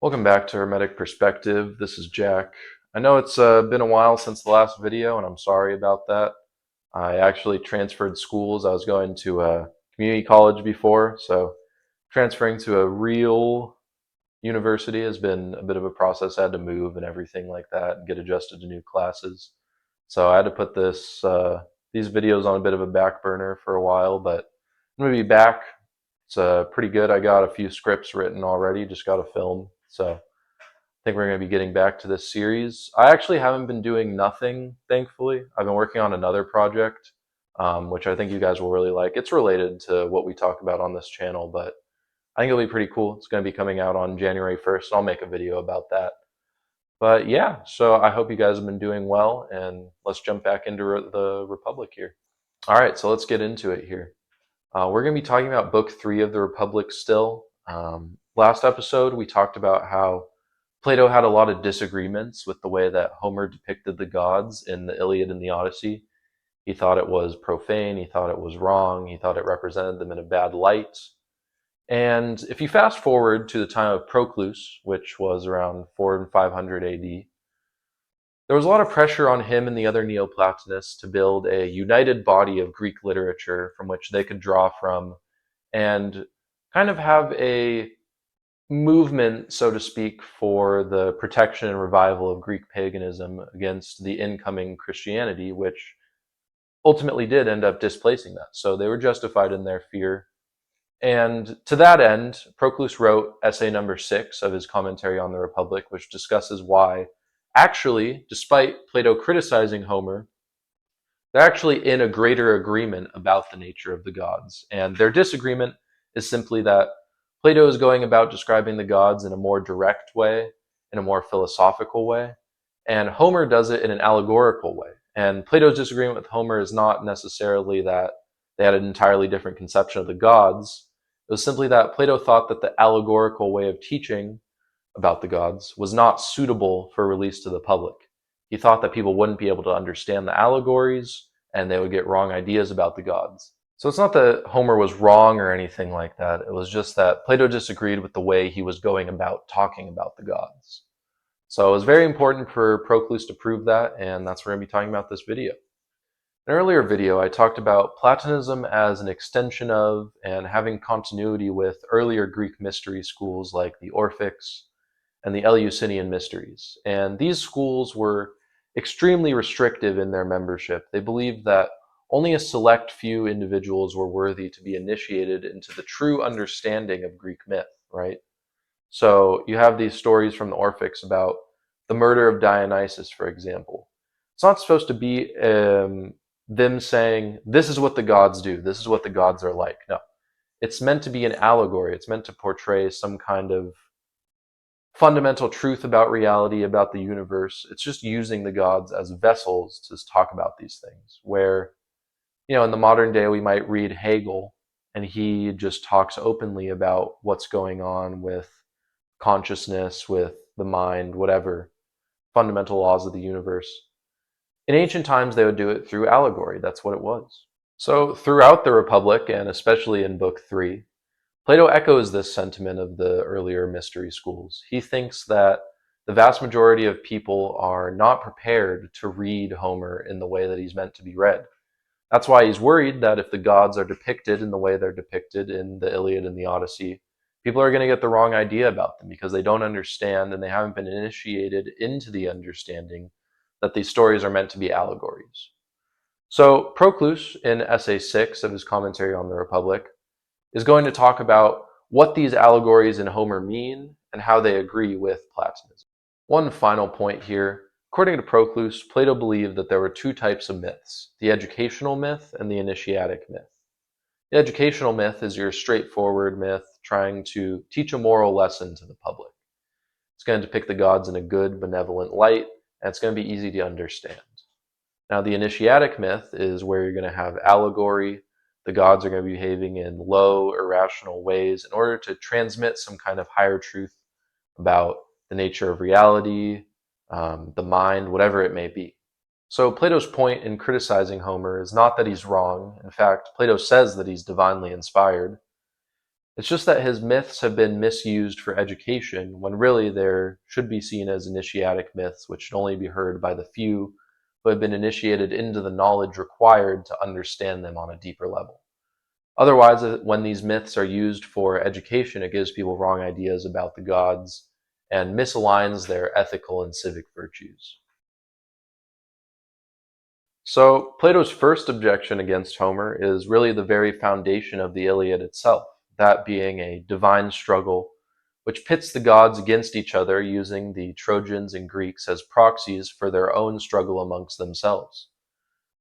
Welcome back to Hermetic Perspective. This is Jack. I know it's been a while since the last video, and I'm sorry about that. I actually transferred schools. I was going to a community college before, so transferring to a real university has been a bit of a process. I had to move and everything like that and get adjusted to new classes. So I had to put these videos on a bit of a back burner for a while, but I'm going to be back. It's pretty good. I got a few scripts written already, just got to film. So I think we're going to be getting back to this series. I actually haven't been doing nothing, thankfully. I've been working on another project, which I think you guys will really like. It's related to what we talk about on this channel, but I think it'll be pretty cool. It's going to be coming out on January 1st. I'll make a video about that. But yeah, so I hope you guys have been doing well, and let's jump back into the Republic here. All right, so let's get into it here. We're going to be talking about Book 3 of the Republic still. Last episode, we talked about how Plato had a lot of disagreements with the way that Homer depicted the gods in the Iliad and the Odyssey. He thought it was profane, he thought it was wrong, he thought it represented them in a bad light. And if you fast forward to the time of Proclus, which was around 4 and 500 AD, there was a lot of pressure on him and the other Neoplatonists to build a united body of Greek literature from which they could draw from and kind of have a movement, so to speak, for the protection and revival of Greek paganism against the incoming Christianity, which ultimately did end up displacing that. So they were justified in their fear. And to that end, Proclus wrote essay number 6 of his commentary on the Republic, which discusses why, actually, despite Plato criticizing Homer, they're actually in a greater agreement about the nature of the gods. And their disagreement is simply that Plato is going about describing the gods in a more direct way, in a more philosophical way, and Homer does it in an allegorical way. And Plato's disagreement with Homer is not necessarily that they had an entirely different conception of the gods. It was simply that Plato thought that the allegorical way of teaching about the gods was not suitable for release to the public. He thought that people wouldn't be able to understand the allegories and they would get wrong ideas about the gods. So it's not that Homer was wrong or anything like that. It was just that Plato disagreed with the way he was going about talking about the gods. So it was very important for Proclus to prove that, and that's what we're going to be talking about this video. In an earlier video, I talked about Platonism as an extension of and having continuity with earlier Greek mystery schools like the Orphics and the Eleusinian mysteries. And these schools were extremely restrictive in their membership. They believed that only a select few individuals were worthy to be initiated into the true understanding of Greek myth, right? So you have these stories from the Orphics about the murder of Dionysus, for example. It's not supposed to be them saying, this is what the gods do, this is what the gods are like. No. It's meant to be an allegory. It's meant to portray some kind of fundamental truth about reality, about the universe. It's just using the gods as vessels to talk about these things. Where, in the modern day, we might read Hegel, and he just talks openly about what's going on with consciousness, with the mind, whatever, fundamental laws of the universe. In ancient times, they would do it through allegory. That's what it was. So throughout the Republic, and especially in Book 3, Plato echoes this sentiment of the earlier mystery schools. He thinks that the vast majority of people are not prepared to read Homer in the way that he's meant to be read. That's why he's worried that if the gods are depicted in the way they're depicted in the Iliad and the Odyssey, people are going to get the wrong idea about them because they don't understand and they haven't been initiated into the understanding that these stories are meant to be allegories. So Proclus, in Essay 6 of his commentary on the Republic, is going to talk about what these allegories in Homer mean and how they agree with Platonism. One final point here. According to Proclus, Plato believed that there were two types of myths, the educational myth and the initiatic myth. The educational myth is your straightforward myth trying to teach a moral lesson to the public. It's going to depict the gods in a good, benevolent light, and it's going to be easy to understand. Now, the initiatic myth is where you're going to have allegory. The gods are going to be behaving in low, irrational ways in order to transmit some kind of higher truth about the nature of reality, the mind, whatever it may be. So Plato's point in criticizing Homer is not that he's wrong. In fact, Plato says that he's divinely inspired. It's just that his myths have been misused for education, when really they should be seen as initiatic myths, which should only be heard by the few who have been initiated into the knowledge required to understand them on a deeper level. Otherwise, when these myths are used for education, it gives people wrong ideas about the gods and misaligns their ethical and civic virtues. So, Plato's first objection against Homer is really the very foundation of the Iliad itself, that being a divine struggle which pits the gods against each other using the Trojans and Greeks as proxies for their own struggle amongst themselves.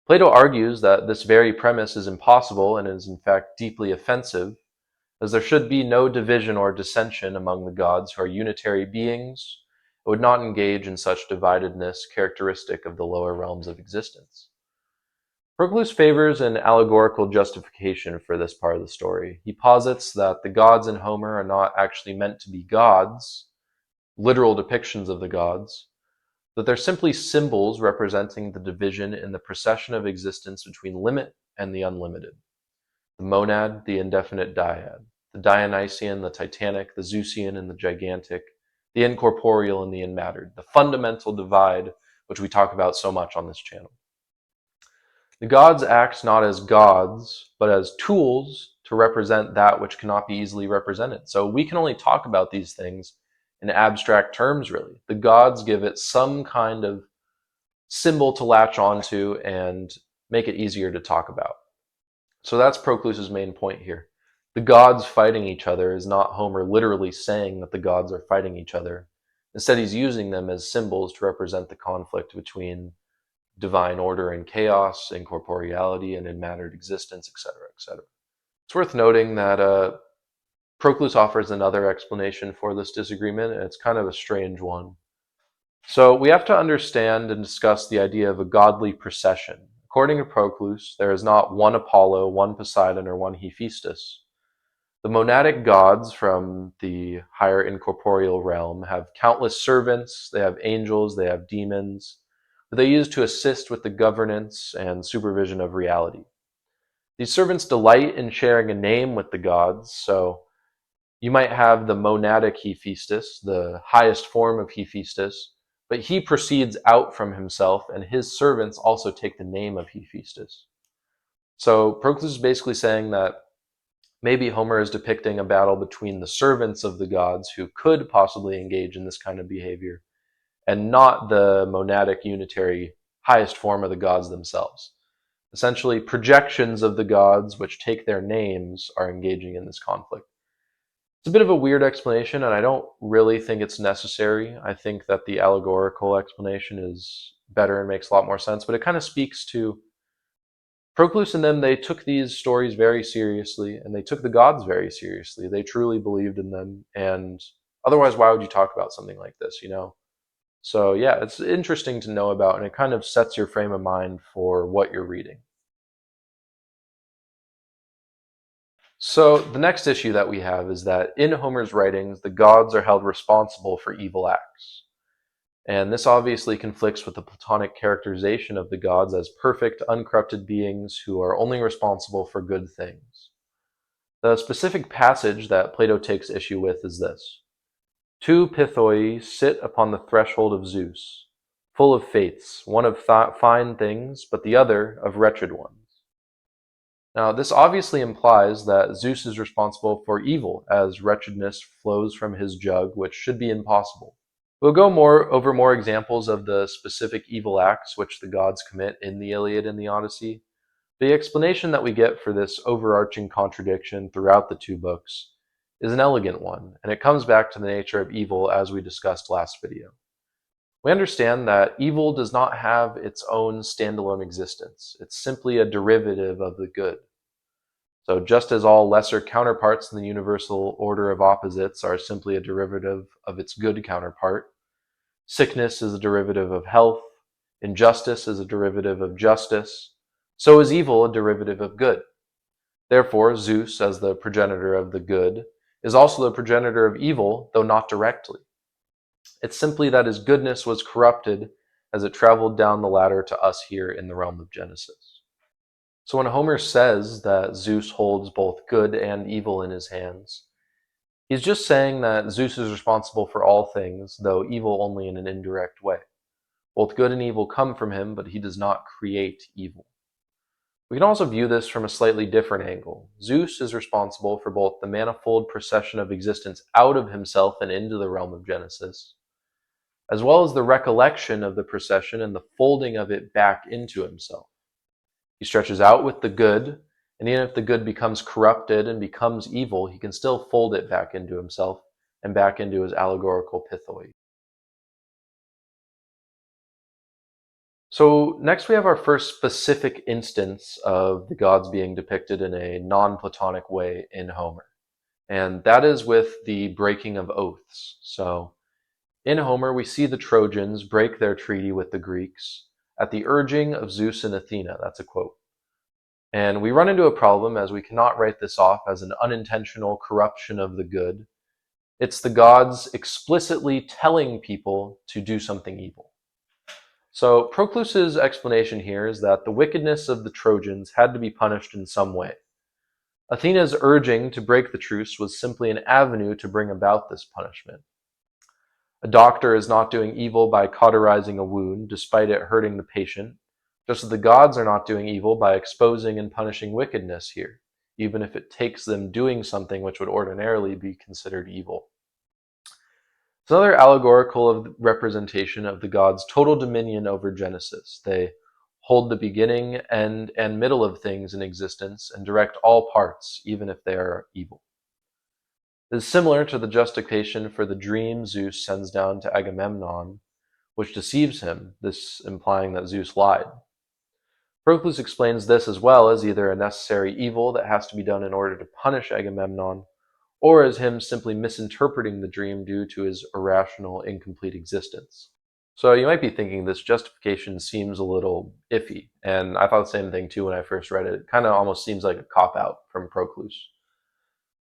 Plato argues that this very premise is impossible and is in fact deeply offensive, as there should be no division or dissension among the gods who are unitary beings and would not engage in such dividedness characteristic of the lower realms of existence. Proclus favors an allegorical justification for this part of the story. He posits that the gods in Homer are not actually meant to be gods, literal depictions of the gods, that they're simply symbols representing the division in the procession of existence between limit and the unlimited. The monad, the indefinite dyad, the Dionysian, the Titanic, the Zeusian, and the gigantic, the incorporeal and the unmattered, the fundamental divide which we talk about so much on this channel. The gods act not as gods, but as tools to represent that which cannot be easily represented. So we can only talk about these things in abstract terms, really. The gods give it some kind of symbol to latch onto and make it easier to talk about. So that's Proclus's main point here. The gods fighting each other is not Homer literally saying that the gods are fighting each other. Instead, he's using them as symbols to represent the conflict between divine order and chaos, incorporeality and unmattered existence, etc., etc. It's worth noting that Proclus offers another explanation for this disagreement, and it's kind of a strange one. So we have to understand and discuss the idea of a godly procession. According to Proclus, there is not one Apollo, one Poseidon, or one Hephaestus. The monadic gods from the higher incorporeal realm have countless servants, they have angels, they have demons, that they use to assist with the governance and supervision of reality. These servants delight in sharing a name with the gods, so you might have the monadic Hephaestus, the highest form of Hephaestus, but he proceeds out from himself, and his servants also take the name of Hephaestus. So Proclus is basically saying that maybe Homer is depicting a battle between the servants of the gods who could possibly engage in this kind of behavior, and not the monadic unitary highest form of the gods themselves. Essentially, projections of the gods which take their names are engaging in this conflict. It's a bit of a weird explanation, and I don't really think it's necessary. I think that the allegorical explanation is better and makes a lot more sense, but it kind of speaks to Proclus and them. They took these stories very seriously, and they took the gods very seriously. They truly believed in them, and otherwise, why would you talk about something like this, you know? So yeah, it's interesting to know about, and it kind of sets your frame of mind for what you're reading. So the next issue that we have is that in Homer's writings, the gods are held responsible for evil acts. And this obviously conflicts with the Platonic characterization of the gods as perfect, uncorrupted beings who are only responsible for good things. The specific passage that Plato takes issue with is this. Two Pythoi sit upon the threshold of Zeus, full of fates, one of fine things, but the other of wretched ones. Now, this obviously implies that Zeus is responsible for evil, as wretchedness flows from his jug, which should be impossible. We'll go over more examples of the specific evil acts which the gods commit in the Iliad and the Odyssey. The explanation that we get for this overarching contradiction throughout the two books is an elegant one, and it comes back to the nature of evil as we discussed last video. We understand that evil does not have its own standalone existence. It's simply a derivative of the good. So just as all lesser counterparts in the universal order of opposites are simply a derivative of its good counterpart, sickness is a derivative of health, injustice is a derivative of justice, so is evil a derivative of good. Therefore, Zeus, as the progenitor of the good, is also the progenitor of evil, though not directly. It's simply that his goodness was corrupted as it traveled down the ladder to us here in the realm of Genesis. So when Homer says that Zeus holds both good and evil in his hands, He's just saying that Zeus is responsible for all things, though evil only in an indirect way. Both good and evil come from him, but he does not create evil. We can also view this from a slightly different angle. Zeus is responsible for both the manifold procession of existence out of himself and into the realm of Genesis, as well as the recollection of the procession and the folding of it back into himself. He stretches out with the good, and even if the good becomes corrupted and becomes evil, he can still fold it back into himself and back into his allegorical pithoi. So next we have our first specific instance of the gods being depicted in a non-Platonic way in Homer. And that is with the breaking of oaths. So in Homer, we see the Trojans break their treaty with the Greeks at the urging of Zeus and Athena. That's a quote. And we run into a problem as we cannot write this off as an unintentional corruption of the good. It's the gods explicitly telling people to do something evil. So Proclus's explanation here is that the wickedness of the Trojans had to be punished in some way. Athena's urging to break the truce was simply an avenue to bring about this punishment. A doctor is not doing evil by cauterizing a wound, despite it hurting the patient, just as the gods are not doing evil by exposing and punishing wickedness here, even if it takes them doing something which would ordinarily be considered evil. It's another allegorical representation of the gods' total dominion over Genesis. They hold the beginning, end, and middle of things in existence and direct all parts, even if they are evil. This is similar to the justification for the dream Zeus sends down to Agamemnon, which deceives him, this implying that Zeus lied. Proclus explains this as well as either a necessary evil that has to be done in order to punish Agamemnon, or as him simply misinterpreting the dream due to his irrational, incomplete existence. So you might be thinking this justification seems a little iffy, and I thought the same thing too when I first read it. It kind of almost seems like a cop-out from Proclus.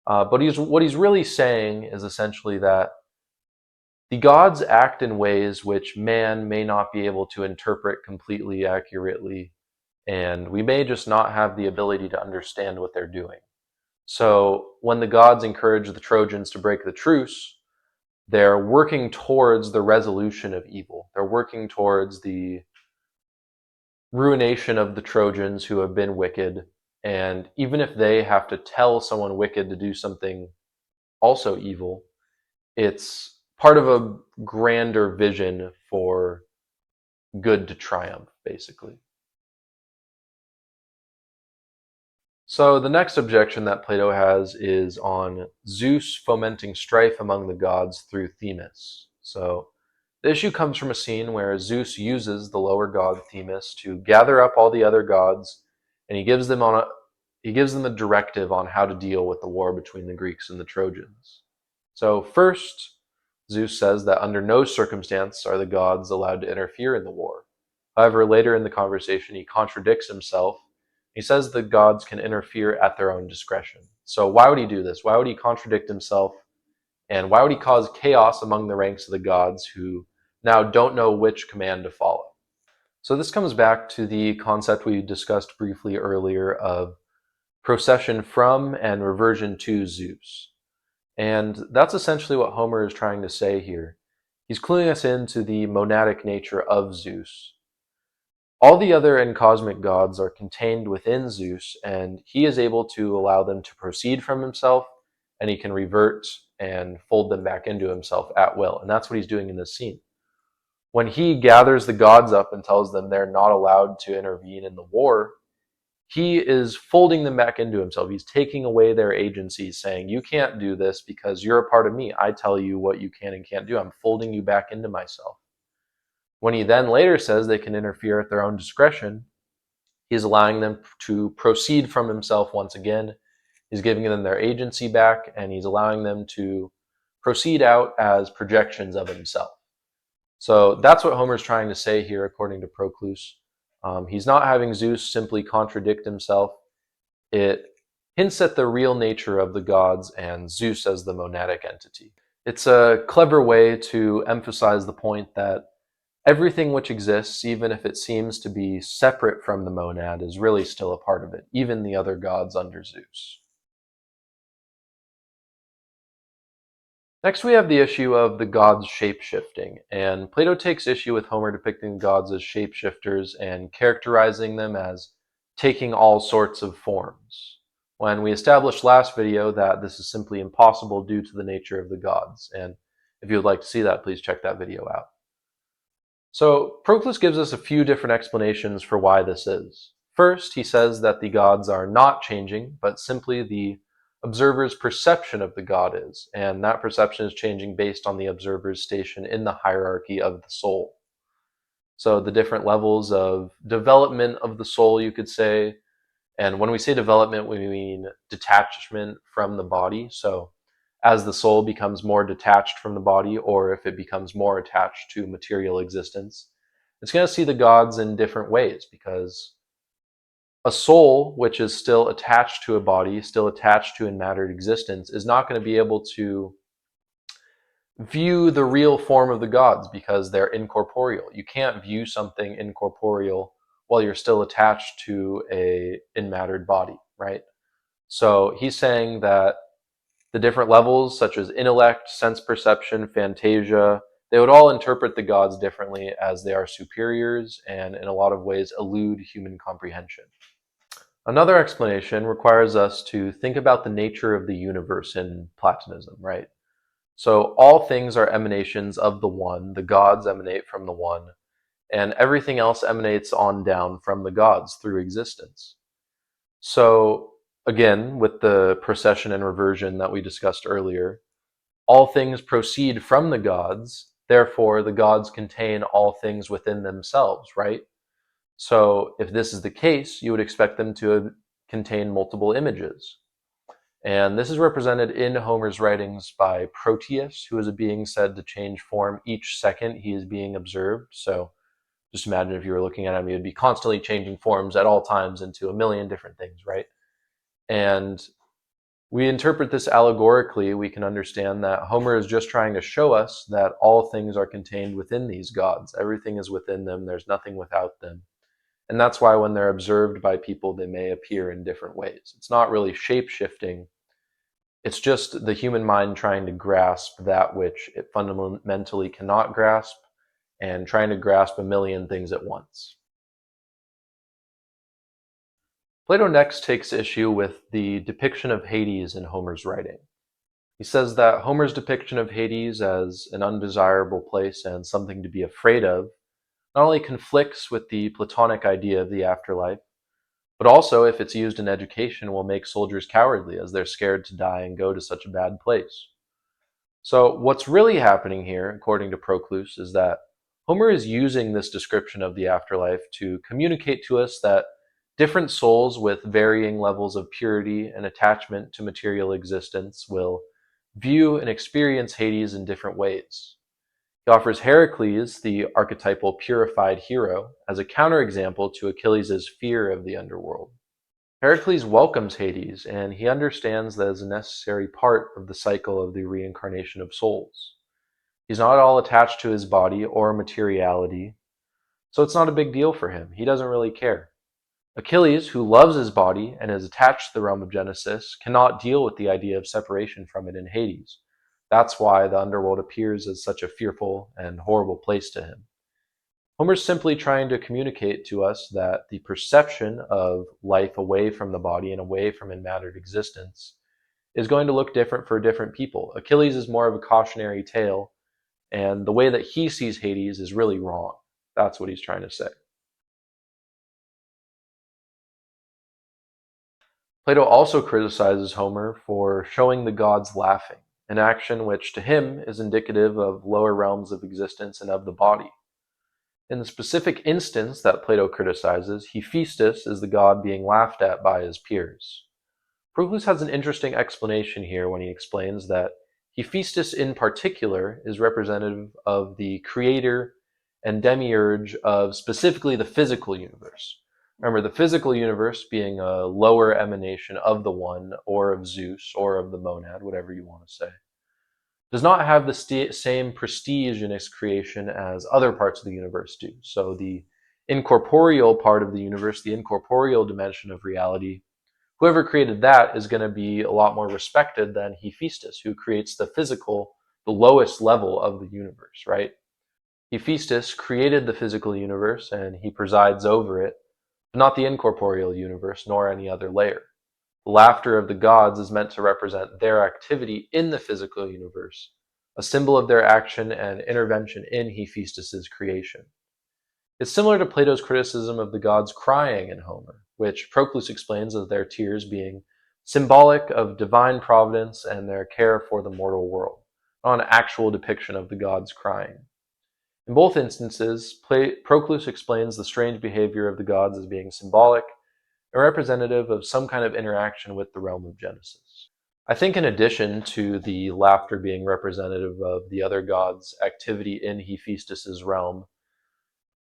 But what he's really saying is essentially that the gods act in ways which man may not be able to interpret completely accurately, and we may just not have the ability to understand what they're doing. So when the gods encourage the Trojans to break the truce, they're working towards the resolution of evil. They're working towards the ruination of the Trojans who have been wicked. And even if they have to tell someone wicked to do something also evil, it's part of a grander vision for good to triumph, basically. So the next objection that Plato has is on Zeus fomenting strife among the gods through Themis. So the issue comes from a scene where Zeus uses the lower god Themis to gather up all the other gods, and he gives them a directive on how to deal with the war between the Greeks and the Trojans. So first, Zeus says that under no circumstance are the gods allowed to interfere in the war. However, later in the conversation, he contradicts himself. He says the gods can interfere at their own discretion. So why would he do this? Why would he contradict himself? And why would he cause chaos among the ranks of the gods who now don't know which command to follow? So this comes back to the concept we discussed briefly earlier of procession from and reversion to Zeus. And that's essentially what Homer is trying to say here. He's cluing us into the monadic nature of Zeus. All the other and cosmic gods are contained within Zeus, and he is able to allow them to proceed from himself, and he can revert and fold them back into himself at will. And that's what he's doing in this scene. When he gathers the gods up and tells them they're not allowed to intervene in the war, he is folding them back into himself. He's taking away their agency, saying, you can't do this because you're a part of me. I tell you what you can and can't do. I'm folding you back into myself. When he then later says they can interfere at their own discretion, he's allowing them to proceed from himself once again. He's giving them their agency back, and he's allowing them to proceed out as projections of himself. So that's what Homer's trying to say here, according to Proclus. He's not having Zeus simply contradict himself. It hints at the real nature of the gods and Zeus as the monadic entity. It's a clever way to emphasize the point that everything which exists, even if it seems to be separate from the monad, is really still a part of it, even the other gods under Zeus. Next, we have the issue of the gods shape-shifting, and Plato takes issue with Homer depicting gods as shapeshifters and characterizing them as taking all sorts of forms, when we established last video that this is simply impossible due to the nature of the gods, and if you would like to see that, please check that video out. So, Proclus gives us a few different explanations for why this is. First, he says that the gods are not changing, but simply the observer's perception of the god is, and that perception is changing based on the observer's station in the hierarchy of the soul. So the different levels of development of the soul, you could say, and when we say development, we mean detachment from the body. So as the soul becomes more detached from the body, or if it becomes more attached to material existence, it's going to see the gods in different ways, because a soul which is still attached to a body, still attached to enmattered existence, is not going to be able to view the real form of the gods because they're incorporeal. You can't view something incorporeal while you're still attached to a enmattered body, right? So he's saying that the different levels, such as intellect, sense perception, fantasia, they would all interpret the gods differently, as they are superiors and in a lot of ways elude human comprehension. Another explanation requires us to think about the nature of the universe in Platonism, right? So all things are emanations of the One, the gods emanate from the One, and everything else emanates on down from the gods through existence. So again, with the procession and reversion that we discussed earlier, all things proceed from the gods, therefore the gods contain all things within themselves, right? So if this is the case, you would expect them to contain multiple images. And this is represented in Homer's writings by Proteus, who is a being said to change form each second he is being observed. So just imagine if you were looking at him, he would be constantly changing forms at all times into a million different things, right? And we interpret this allegorically. We can understand that Homer is just trying to show us that all things are contained within these gods. Everything is within them. There's nothing without them. And that's why when they're observed by people, they may appear in different ways. It's not really shape-shifting. It's just the human mind trying to grasp that which it fundamentally cannot grasp, and trying to grasp a million things at once. Plato next takes issue with the depiction of Hades in Homer's writing. He says that Homer's depiction of Hades as an undesirable place and something to be afraid of not only conflicts with the Platonic idea of the afterlife, but also, if it's used in education, will make soldiers cowardly, as they're scared to die and go to such a bad place. So what's really happening here, according to Proclus, is that Homer is using this description of the afterlife to communicate to us that different souls with varying levels of purity and attachment to material existence will view and experience Hades in different ways. He offers Heracles, the archetypal purified hero, as a counterexample to Achilles' fear of the underworld. Heracles welcomes Hades, and he understands that as a necessary part of the cycle of the reincarnation of souls. He's not all attached to his body or materiality, so it's not a big deal for him. He doesn't really care. Achilles, who loves his body and is attached to the realm of Genesis, cannot deal with the idea of separation from it in Hades. That's why the underworld appears as such a fearful and horrible place to him. Homer's simply trying to communicate to us that the perception of life away from the body and away from enmattered existence is going to look different for different people. Achilles is more of a cautionary tale, and the way that he sees Hades is really wrong. That's what he's trying to say. Plato also criticizes Homer for showing the gods laughing, an action which to him is indicative of lower realms of existence and of the body. In the specific instance that Plato criticizes, Hephaestus is the god being laughed at by his peers. Proclus has an interesting explanation here when he explains that Hephaestus in particular is representative of the creator and demiurge of specifically the physical universe. Remember, the physical universe being a lower emanation of the One, or of Zeus, or of the monad, whatever you want to say, does not have the same prestige in its creation as other parts of the universe do. So the incorporeal part of the universe, the incorporeal dimension of reality, whoever created that is going to be a lot more respected than Hephaestus, who creates the physical the lowest level of the universe, right? Hephaestus created the physical universe and he presides over it, but not the incorporeal universe nor any other layer. The laughter of the gods is meant to represent their activity in the physical universe, a symbol of their action and intervention in Hephaestus's creation. It's similar to Plato's criticism of the gods crying in Homer, which Proclus explains as their tears being symbolic of divine providence and their care for the mortal world, not an actual depiction of the gods crying. In both instances, Proclus explains the strange behavior of the gods as being symbolic and representative of some kind of interaction with the realm of Genesis. I think in addition to the laughter being representative of the other gods' activity in Hephaestus's realm,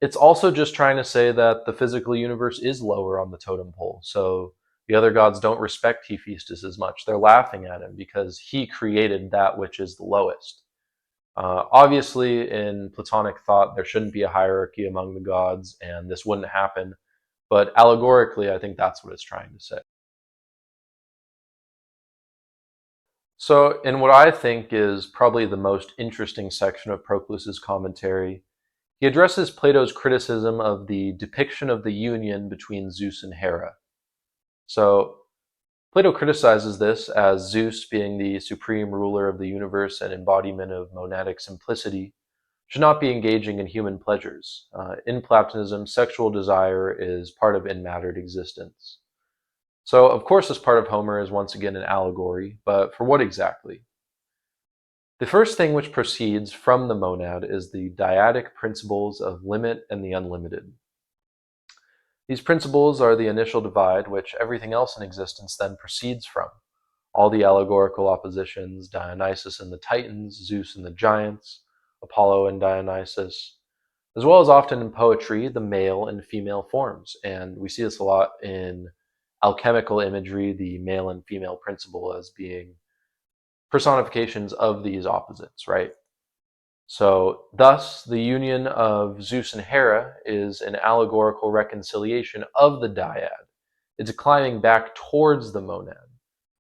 it's also just trying to say that the physical universe is lower on the totem pole. So the other gods don't respect Hephaestus as much. They're laughing at him because he created that which is the lowest. Obviously, in Platonic thought, there shouldn't be a hierarchy among the gods, and this wouldn't happen. But allegorically, I think that's what it's trying to say. So, in what I think is probably the most interesting section of Proclus's commentary, he addresses Plato's criticism of the depiction of the union between Zeus and Hera. So, Plato criticizes this as Zeus, being the supreme ruler of the universe and embodiment of monadic simplicity, should not be engaging in human pleasures. In Platonism, sexual desire is part of enmattered existence. So, of course, this part of Homer is once again an allegory, but for what exactly? The first thing which proceeds from the monad is the dyadic principles of limit and the unlimited. These principles are the initial divide which everything else in existence then proceeds from. All the allegorical oppositions, Dionysus and the Titans, Zeus and the giants, Apollo and Dionysus, as well as often in poetry, the male and female forms. And we see this a lot in alchemical imagery, the male and female principle as being personifications of these opposites, right? So, thus, the union of Zeus and Hera is an allegorical reconciliation of the dyad. It's a climbing back towards the monad.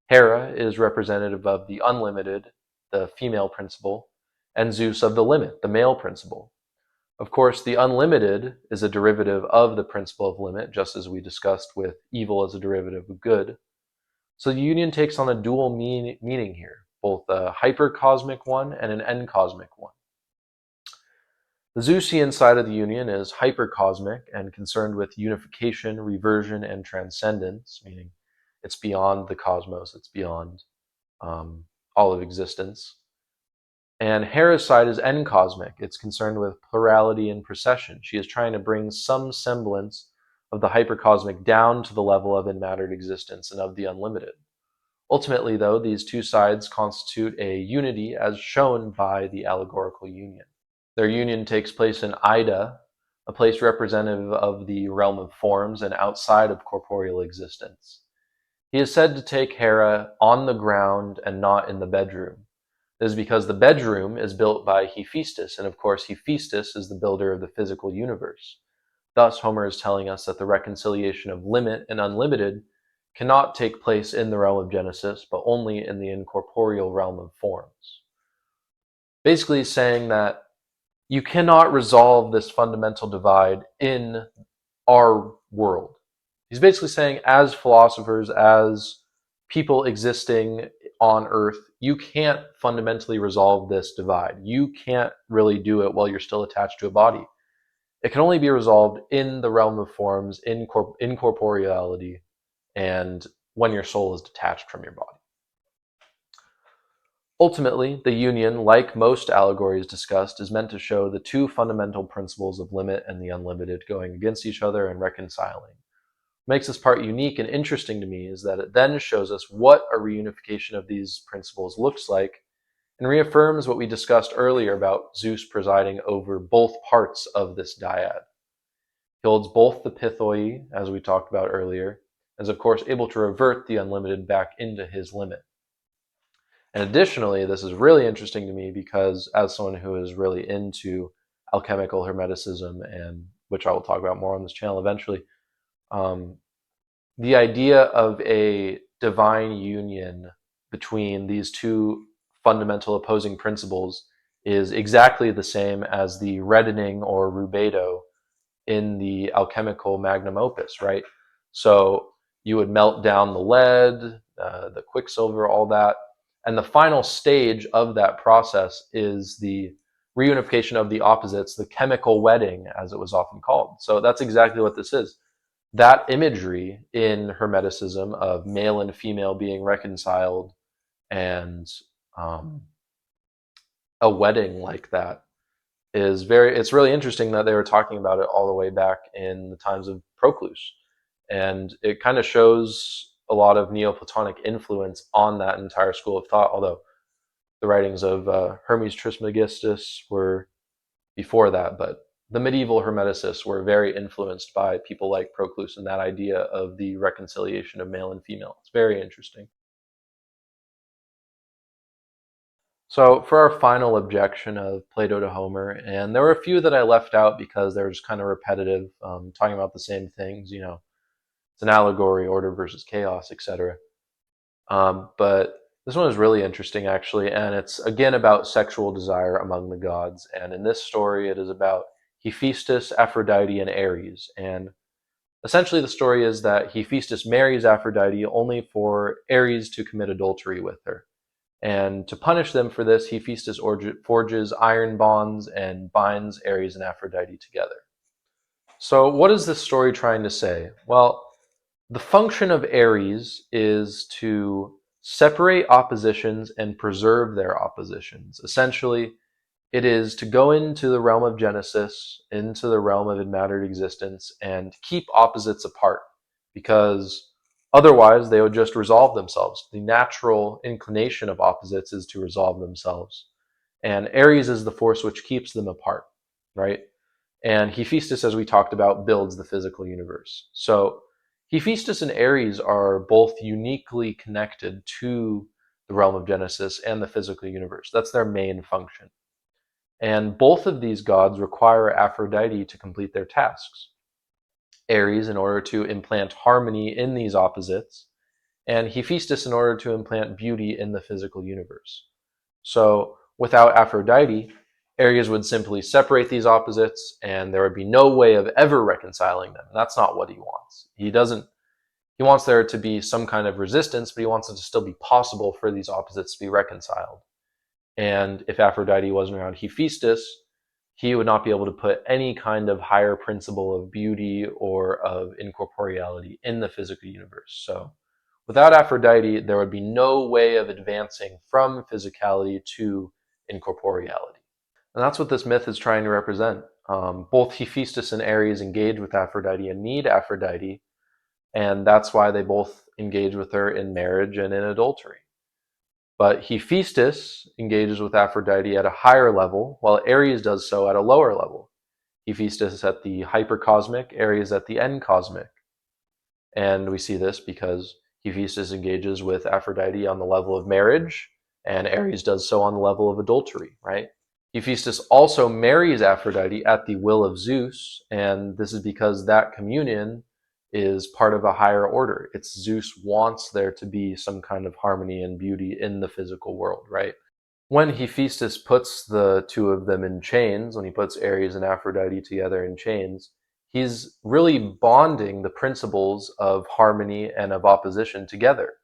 Hera is representative of the unlimited, the female principle, and Zeus of the limit, the male principle. Of course, the unlimited is a derivative of the principle of limit, just as we discussed with evil as a derivative of good. So the union takes on a dual meaning here, both a hypercosmic one and an encosmic one. The Zeusian side of the union is hypercosmic and concerned with unification, reversion, and transcendence, meaning it's beyond the cosmos, it's beyond all of existence. And Hera's side is encosmic. It's concerned with plurality and procession. She is trying to bring some semblance of the hypercosmic down to the level of enmattered existence and of the unlimited. Ultimately, though, these two sides constitute a unity as shown by the allegorical union. Their union takes place in Ida, a place representative of the realm of forms and outside of corporeal existence. He is said to take Hera on the ground and not in the bedroom. This is because the bedroom is built by Hephaestus, and of course Hephaestus is the builder of the physical universe. Thus, Homer is telling us that the reconciliation of limit and unlimited cannot take place in the realm of Genesis, but only in the incorporeal realm of forms. Basically saying that you cannot resolve this fundamental divide in our world. He's basically saying, as philosophers, as people existing on Earth, you can't fundamentally resolve this divide. You can't really do it while you're still attached to a body. It can only be resolved in the realm of forms, in corporeality, and when your soul is detached from your body. Ultimately, the union, like most allegories discussed, is meant to show the two fundamental principles of limit and the unlimited going against each other and reconciling. What makes this part unique and interesting to me is that it then shows us what a reunification of these principles looks like and reaffirms what we discussed earlier about Zeus presiding over both parts of this dyad. He holds both the pithoi, as we talked about earlier, and is of course able to revert the unlimited back into his limit. And additionally, this is really interesting to me because as someone who is really into alchemical hermeticism, and which I will talk about more on this channel eventually, the idea of a divine union between these two fundamental opposing principles is exactly the same as the reddening or rubedo in the alchemical magnum opus, right? So you would melt down the lead, the quicksilver, all that. And the final stage of that process is the reunification of the opposites, the chemical wedding, as it was often called. So that's exactly what this is. That imagery in Hermeticism of male and female being reconciled and um, a wedding like that is it's really interesting that they were talking about it all the way back in the times of Proclus. And it kind of shows a lot of Neoplatonic influence on that entire school of thought, although the writings of Hermes Trismegistus were before that, but the medieval Hermeticists were very influenced by people like Proclus and that idea of the reconciliation of male and female. It's very interesting. So for our final objection of Plato to Homer, and there were a few that I left out because they're just kind of repetitive, talking about the same things, it's an allegory, order versus chaos, etc. But this one is really interesting, actually, and it's again about sexual desire among the gods. And in this story, it is about Hephaestus, Aphrodite, and Ares. And essentially, the story is that Hephaestus marries Aphrodite only for Ares to commit adultery with her. And to punish them for this, Hephaestus forges iron bonds and binds Ares and Aphrodite together. So, what is this story trying to say? Well, the function of Ares is to separate oppositions and preserve their oppositions. Essentially, it is to go into the realm of Genesis, into the realm of immattered existence, and keep opposites apart, because otherwise they would just resolve themselves. The natural inclination of opposites is to resolve themselves. And Ares is the force which keeps them apart, right? And Hephaestus, as we talked about, builds the physical universe. So Hephaestus and Ares are both uniquely connected to the realm of Genesis and the physical universe. That's their main function. And both of these gods require Aphrodite to complete their tasks. Ares in order to implant harmony in these opposites, and Hephaestus in order to implant beauty in the physical universe. So without Aphrodite, Ares would simply separate these opposites and there would be no way of ever reconciling them. That's not what he wants. He wants there to be some kind of resistance, but he wants it to still be possible for these opposites to be reconciled. And if Aphrodite wasn't around Hephaestus, he would not be able to put any kind of higher principle of beauty or of incorporeality in the physical universe. So without Aphrodite, there would be no way of advancing from physicality to incorporeality. And that's what this myth is trying to represent. Both Hephaestus and Ares engage with Aphrodite and need Aphrodite, and that's why they both engage with her in marriage and in adultery. But Hephaestus engages with Aphrodite at a higher level, while Ares does so at a lower level. Hephaestus at the hypercosmic, Ares at the encosmic. And we see this because Hephaestus engages with Aphrodite on the level of marriage, and Ares does so on the level of adultery, right? Hephaestus also marries Aphrodite at the will of Zeus, and this is because that communion is part of a higher order. It's Zeus wants there to be some kind of harmony and beauty in the physical world, right? When Hephaestus puts the two of them in chains, when he puts Ares and Aphrodite together in chains, he's really bonding the principles of harmony and of opposition together.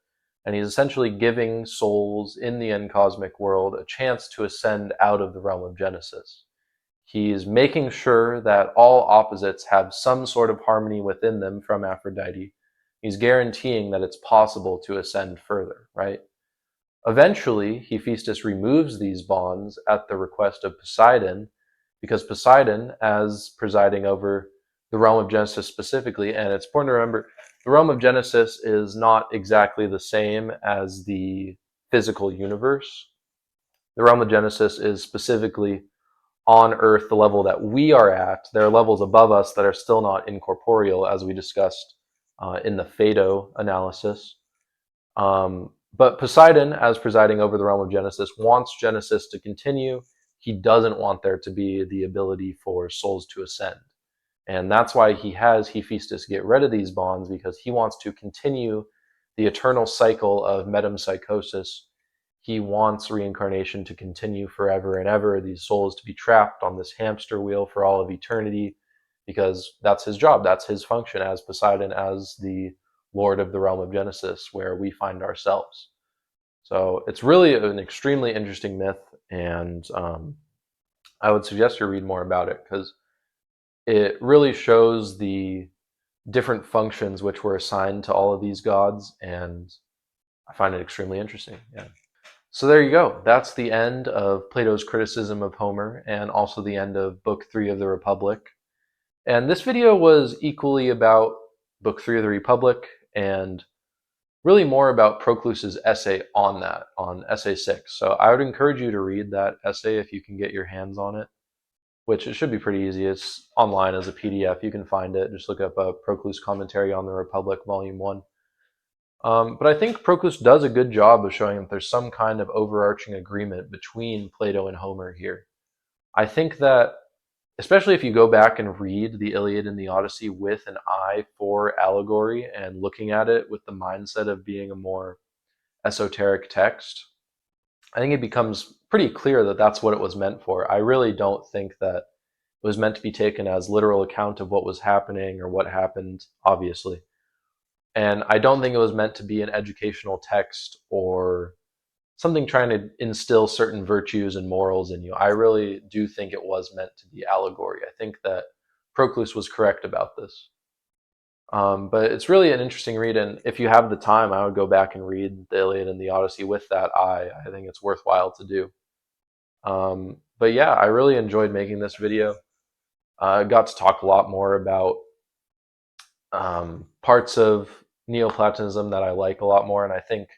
And he's essentially giving souls in the encosmic world a chance to ascend out of the realm of Genesis. He's making sure that all opposites have some sort of harmony within them from Aphrodite. He's guaranteeing that it's possible to ascend further, right? Eventually, Hephaestus removes these bonds at the request of Poseidon, because Poseidon, as presiding over the realm of Genesis specifically, and it's important to remember, the realm of Genesis is not exactly the same as the physical universe. The realm of Genesis is specifically on Earth, the level that we are at. There are levels above us that are still not incorporeal, as we discussed in the Phaedo analysis. But Poseidon, as presiding over the realm of Genesis, wants Genesis to continue. He doesn't want there to be the ability for souls to ascend. And that's why he has Hephaestus get rid of these bonds, because he wants to continue the eternal cycle of metempsychosis. he wants reincarnation to continue forever and ever, these souls to be trapped on this hamster wheel for all of eternity, because that's his job, that's his function as Poseidon, as the lord of the realm of Genesis, where we find ourselves. So it's really an extremely interesting myth, and I would suggest you read more about it because it really shows the different functions which were assigned to all of these gods, and I find it extremely interesting. Yeah. So there you go. That's the end of Plato's criticism of Homer, and also the end of Book 3 of the Republic. And this video was equally about Book 3 of the Republic, and really more about Proclus's essay on that, on essay 6. So I would encourage you to read that essay if you can get your hands on it, which it should be pretty easy. It's online as a PDF. You can find it. Just look up a Proclus Commentary on the Republic, Volume 1. But I think Proclus does a good job of showing that there's some kind of overarching agreement between Plato and Homer here. I think that, especially if you go back and read the Iliad and the Odyssey with an eye for allegory and looking at it with the mindset of being a more esoteric text, I think it becomes pretty clear that that's what it was meant for. I really don't think that it was meant to be taken as literal account of what was happening or what happened, obviously. And I don't think it was meant to be an educational text or something trying to instill certain virtues and morals in you. I really do think it was meant to be allegory. I think that Proclus was correct about this. But it's really an interesting read, and if you have the time, I would go back and read the Iliad and the Odyssey with that eye. I think it's worthwhile to do. But yeah, I really enjoyed making this video. I got to talk a lot more about parts of Neoplatonism that I like a lot more, and I think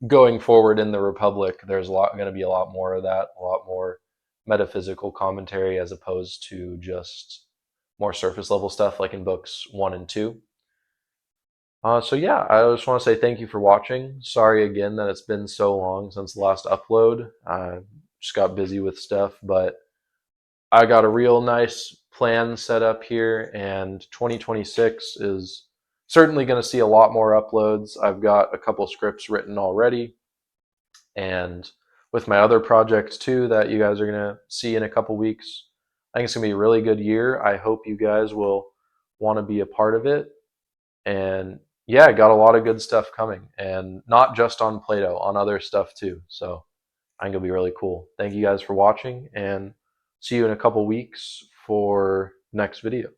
going forward in the Republic, there's going to be a lot more of that, a lot more metaphysical commentary as opposed to just more surface level stuff like in books 1 and 2. So yeah, I just want to say thank you for watching. Sorry again that it's been so long since the last upload. I just got busy with stuff, but I got a real nice plan set up here, and 2026 is certainly going to see a lot more uploads. I've got a couple scripts written already, and with my other projects too that you guys are going to see in a couple weeks, I think it's going to be a really good year. I hope you guys will want to be a part of it. And yeah, got a lot of good stuff coming, and not just on Plato, on other stuff too. So I think it'll be really cool. Thank you guys for watching, and see you in a couple weeks for next video.